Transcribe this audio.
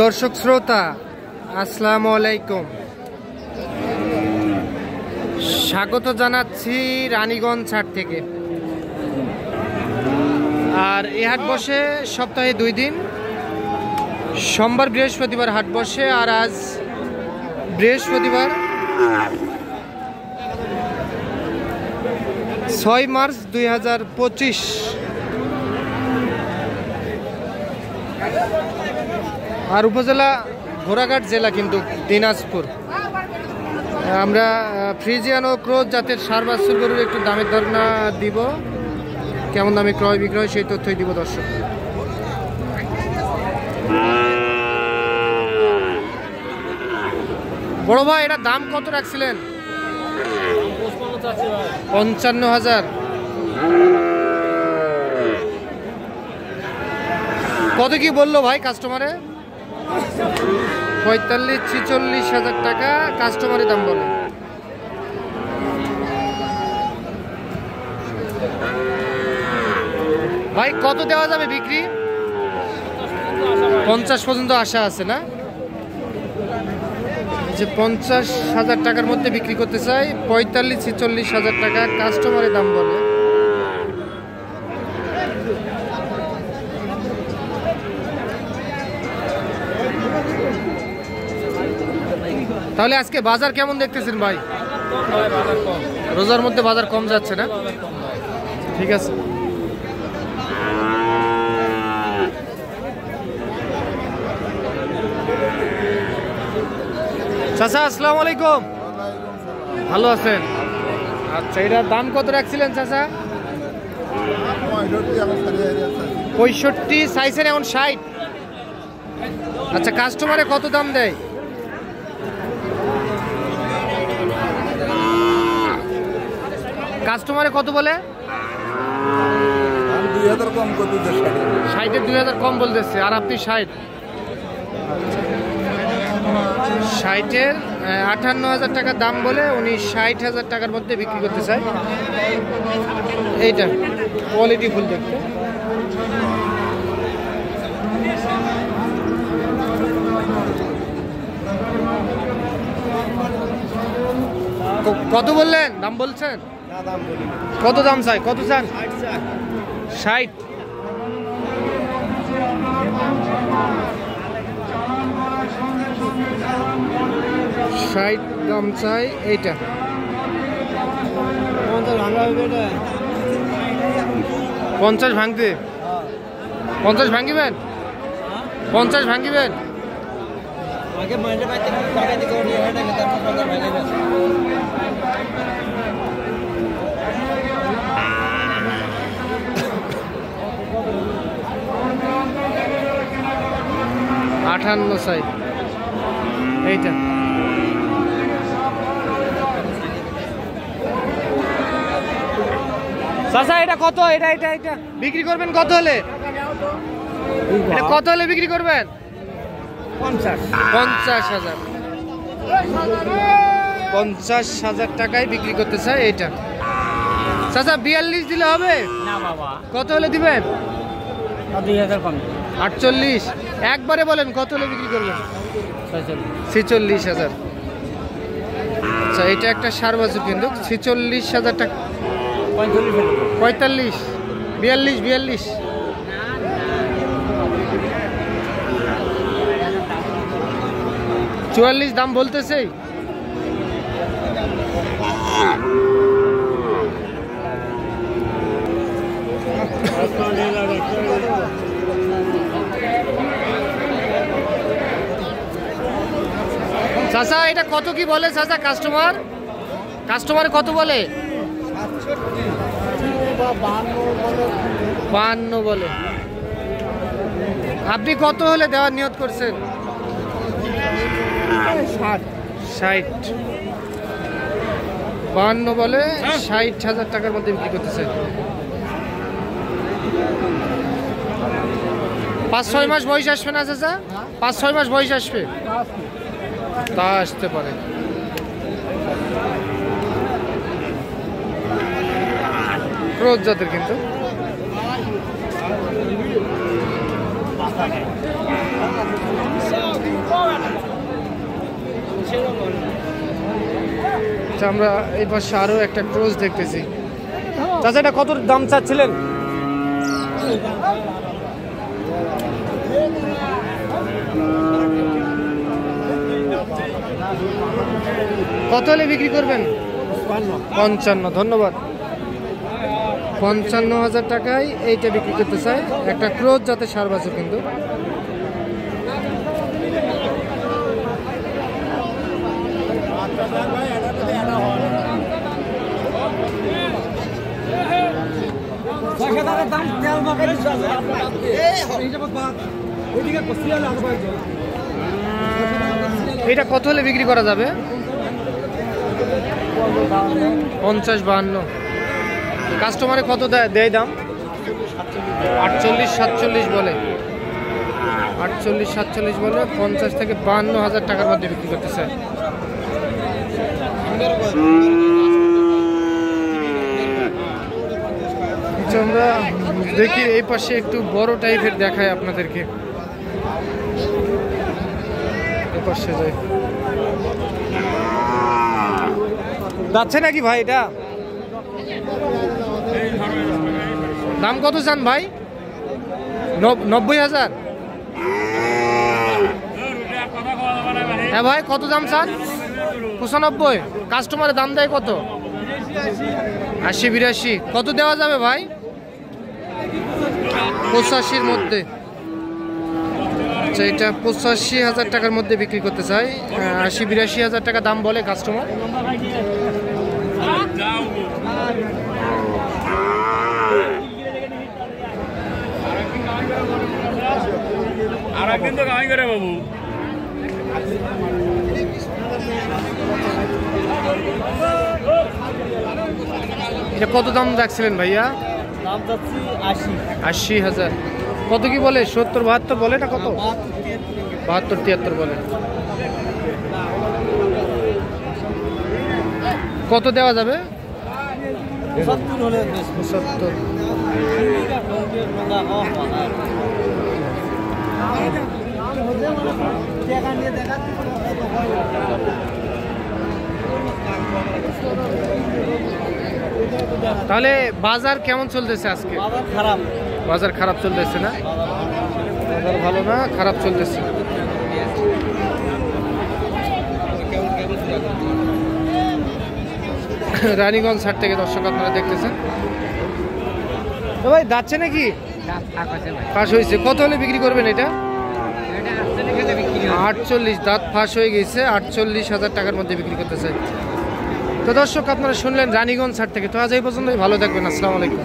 দর্শক শ্রোতা আসসালামু আলাইকুম, স্বাগত জানাচ্ছি রানীগঞ্জ হাট থেকে। আর এই হাট বসে সপ্তাহে 2 দিন, সোমবার বৃহস্পতিবার হাট বসে। আর আজ বৃহস্পতিবার 6 মার্চ 2025। আর উপজেলা ঘোড়াঘাট, জেলা কিন্তু দিনাজপুর। আমরা ফ্রিজিয়ান ও ক্রোজ জাতের সার বাছুর গরুর একটু দামের ধারণা দিব, কেমন দামে ক্রয় বিক্রয় সেই তথ্যই দিব দর্শক। বড় ভাই, এটা দাম কত রাখছিলেন? 55,000। কত কি বললো ভাই কাস্টমারে? 45-46,000 টাকা কাস্টমারের দাম বলে। ভাই কত দেওয়া যাবে বিক্রি? 50 পর্যন্ত আশা আছে না? যে 50,000 টাকার মধ্যে বিক্রি করতে চাই। 45-46,000 টাকা কাস্টমারের দাম বলে। তাহলে আজকে বাজার কেমন দেখতেছেন ভাই? রোজার মধ্যে বাজার কম যাচ্ছে না? ঠিক আছে। চাচা আসসালামু আলাইকুম, ভালো আছেন? আচ্ছা, এটার দাম কত রাখছিলেন চাচা? 65 চাইছেন, এখন 60। আচ্ছা, কাস্টমারে কত দাম দেয়? কাস্টমারে কত বলে? 2000 কম করতে, 60-এর 2000 কম বলতেছে। আর আপনি 60? 60-এর 58,000 টাকা দাম বলে উনি 60,000 টাকার মধ্যে বিক্রি করতে চায়। এইটা কোয়ালিটি ফুল দেখতে। কত বললেন? দাম বলছেন? কত দাম চাই? কত চান? 60। দাম চাই। এইটা 50 ভাঙতে? 50 ভাঙিবেন? 50 ভাঙিবেন? 58 চাই। এইটা চাচা এটা কত? এটা এটা এটা বিক্রি করবেন কত হলে? এটা কত হলে বিক্রি করবেন? 50,000। 50,000 টাকায় বিক্রি করতে চাই। এইটা চাচা 42 দিলে হবে না বাবা? কত হলে দিবেন? 2000 কম। 48। একবারে বলেন কত হলে বিক্রি করবেন? 46,000। আচ্ছা, এটা একটা সার বাছুর কিন্তু 46,000 টাকা। 45, 42, 44 দাম বলতেছে। চাচা এটা কত কি বলে চাচা কাস্টমার? কাস্টমার কত বলে? 52 বলে। আপনি কত হলে দেওয়ার নিয়ত করছেন? 60। 52 বলে 60,000 টাকার মধ্যে বিক্রি করতেছে। 5-6 মাস বয়স আসবে না চাচা? 5-6 মাস বয়স আসবে? তা আসতে পারে। ক্রোজ জাতের কিন্তু। আচ্ছা, আমরা এই পাশে আরো একটা ক্রস দেখতেছি। চাচা, এটা কত দাম চাচ্ছিলেন? কত হলে বিক্রি করবেন? 55। ধন্যবাদ। 55,000 টাকায় এইটা বিক্রি করতে চাই। একটা ক্রোজ জাতের সার বাছুর কিন্তু। এটা কত হলে বিক্রি করা যাবে? 50-52। কাস্টমারে কত দেয় দাম? 48-47 বলে। 48-47 বলে। 50 থেকে 52,000 টাকার মধ্যে বিক্রি করতে চাই। আমরা দেখি এই পাশে একটু বড় টাইপের দেখায় আপনাদেরকে। এই পাশে যাই। যাচ্ছে নাকি ভাই? এটা দাম কত চান ভাই? 90,000। হ্যাঁ ভাই, কত দাম চান? 95। কাস্টমারের দাম দেয় কত? 80-82। কত দেওয়া যাবে ভাই? 85-র মধ্যে। আচ্ছা, এটা 85,000 টাকার মধ্যে বিক্রি করতে চাই। 80-82,000 টাকা দাম বলে কাস্টমার। এটা কত দাম রাখছিলেন ভাইয়া? দাম যাচ্ছি 80,000। কত কি বলে? 70-72 বলে না? কত? 72-73 বলে। কত দেওয়া যাবে? 75। তাহলে বাজার কেমন চলতেছে আজকে? খারাপ। বাজার খারাপ চলতেছে না? বাজার ভালো না, খারাপ চলতেছে। রানীগঞ্জ হাট থেকে দর্শক আপনারা দেখতেছেন। তো ভাই, যাচ্ছে নাকি? ফাঁস হয়েছে। কত হলে বিক্রি করবেন এটা? 48। দাঁত ফাঁস হয়ে গেছে। 48,000 টাকার মধ্যে বিক্রি করতে চাই। তো দর্শক, আপনারা শুনলেন রানীগঞ্জ হাট থেকে। তো আজ এই পর্যন্তই। ভালো থাকবেন। আসসালামু আলাইকুম।